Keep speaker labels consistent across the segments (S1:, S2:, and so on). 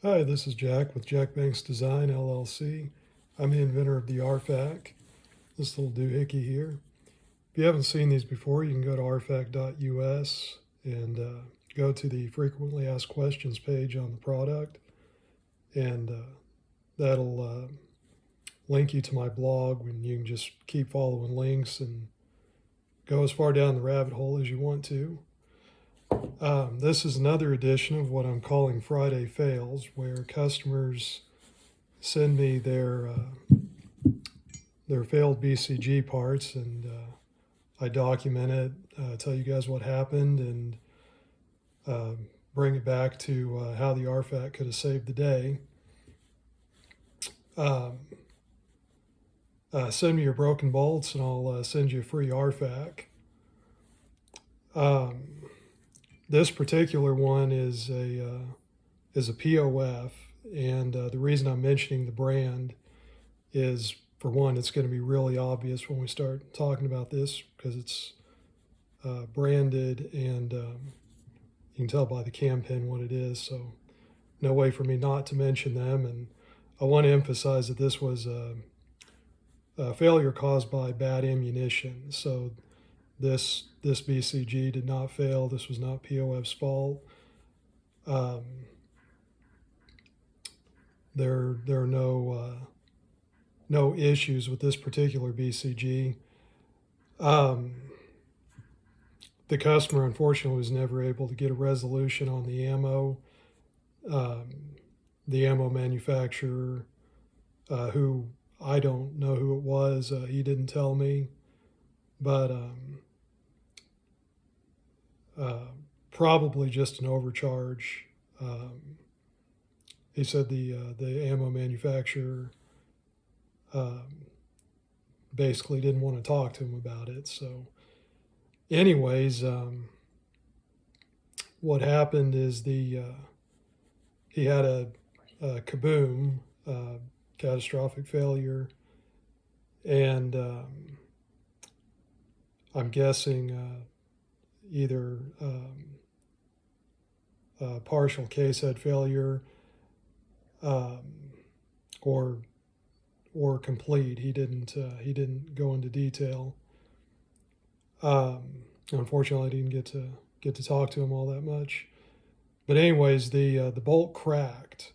S1: Hi, this is Jack with Jack Banks Design LLC. I'm the inventor of the RFAC, this little doohickey here. If you haven't seen these before, you can go to rfac.us and go to the frequently asked questions page on the product, and that'll link you to my blog, and you can just keep following links and go as far down the rabbit hole as you want to. This is another edition of what I'm calling Friday Fails, where customers send me their failed BCG parts, and I document it, tell you guys what happened, and bring it back to how the RFAC could have saved the day. Send me your broken bolts, and I'll send you a free RFAC. This particular one is a POF, and the reason I'm mentioning the brand is, for one, it's going to be really obvious when we start talking about this because it's branded, and you can tell by the cam pin what it is, so no way for me not to mention them. And I want to emphasize that this was a failure caused by bad ammunition. So this BCG did not fail. This was not POF's fault. There are no issues with this particular BCG. The customer, unfortunately, was never able to get a resolution on the ammo. The ammo manufacturer, who I don't know who it was, he didn't tell me, but probably just an overcharge. He said the ammo manufacturer basically didn't want to talk to him about it. So anyways, what happened is he had a kaboom, catastrophic failure, and I'm guessing either partial case head failure or complete. He didn't go into detail. Unfortunately, I didn't get to talk to him all that much. But anyways, the bolt cracked,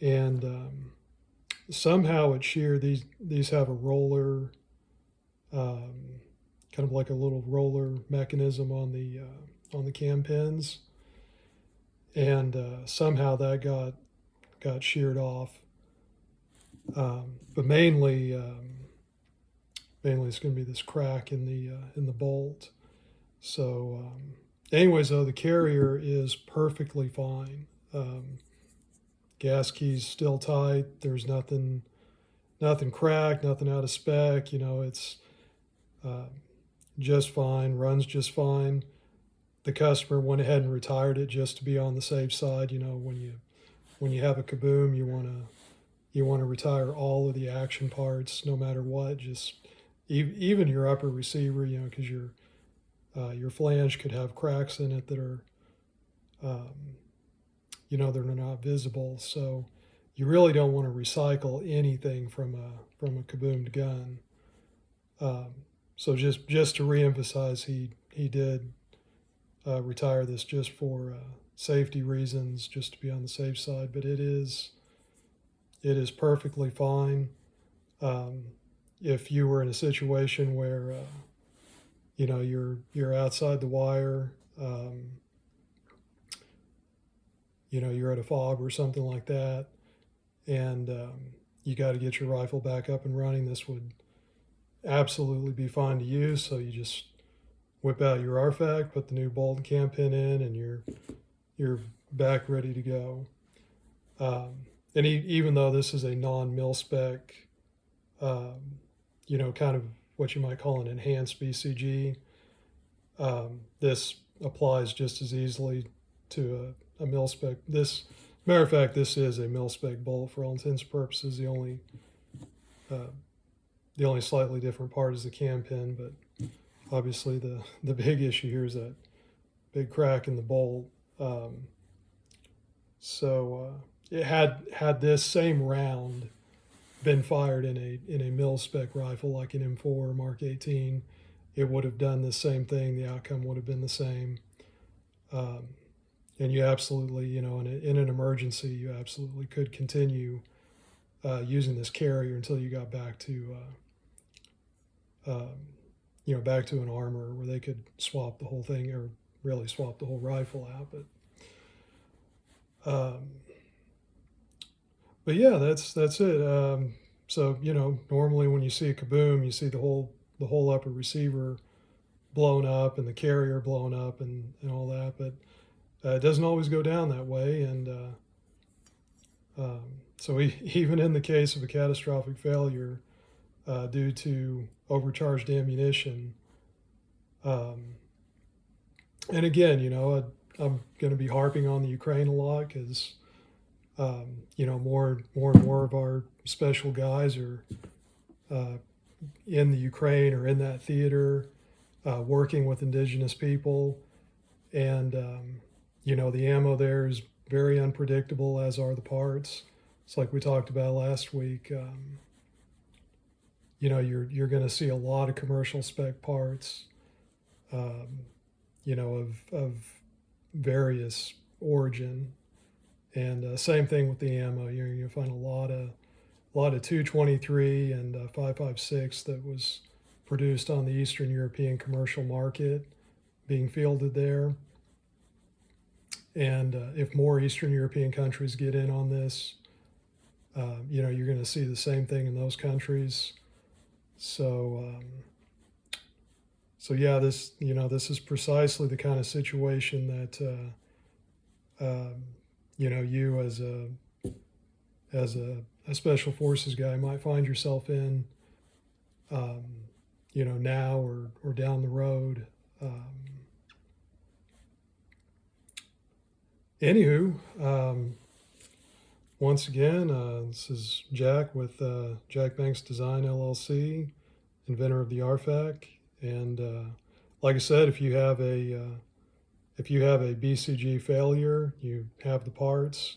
S1: and somehow it sheared. These have a roller, kind of like a little roller mechanism on the cam pins, and somehow that got sheared off. But mainly it's going to be this crack in the bolt. So anyways, though, the carrier is perfectly fine. Gas key's still tight. There's nothing cracked, nothing out of spec. It's just fine, runs just fine. The customer went ahead and retired it just to be on the safe side. When you have a kaboom, you want to retire all of the action parts, no matter what. Just even your upper receiver, because your flange could have cracks in it that are, they're not visible. So you really don't want to recycle anything from a kaboomed gun. So just to reemphasize, he did retire this just for safety reasons, just to be on the safe side. But it is perfectly fine. If you were in a situation where you're outside the wire, you're at a fob or something like that, and you got to get your rifle back up and running, this would absolutely be fine to use. So you just whip out your RFAC, put the new bolt and cam pin in, and you're back ready to go. And even though this is a non-mil spec, kind of what you might call an enhanced BCG, this applies just as easily to a mil spec. Matter of fact, this is a mil spec bolt for all intents and purposes. The only slightly different part is the cam pin, but obviously the big issue here is that big crack in the bolt. So it had this same round been fired in a mil spec rifle like an M4 Mark 18, it would have done the same thing. The outcome would have been the same. Um, and you absolutely, you know, in an emergency, you absolutely could continue using this carrier until you got back to, you know, back to an armor where they could swap the whole thing, or really swap the whole rifle out. But yeah, that's it. So you know, normally when you see a kaboom, you see the whole upper receiver blown up and the carrier blown up and all that. But it doesn't always go down that way. And so even in the case of a catastrophic failure due to overcharged ammunition, and again, you know, I'm going to be harping on the Ukraine a lot because you know, more and more of our special guys are in the Ukraine or in that theater, working with indigenous people, and you know, the ammo there is very unpredictable, as are the parts. It's like we talked about last week. You know, you're going to see a lot of commercial spec parts, you know, of various origin. And same thing with the ammo. You'll find a lot of 223 and 5.56 that was produced on the Eastern European commercial market being fielded there. And if more Eastern European countries get in on this, you know, you're going to see the same thing in those countries. So, so yeah, this, you know, this is precisely the kind of situation that you know, you as a special forces guy might find yourself in, you know, now or down the road. Anywho, once again, this is Jack with Jack Banks Design LLC, inventor of the RFAC. And like I said, if you have a BCG failure, you have the parts,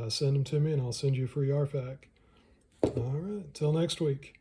S1: send them to me and I'll send you a free RFAC. All right, till next week.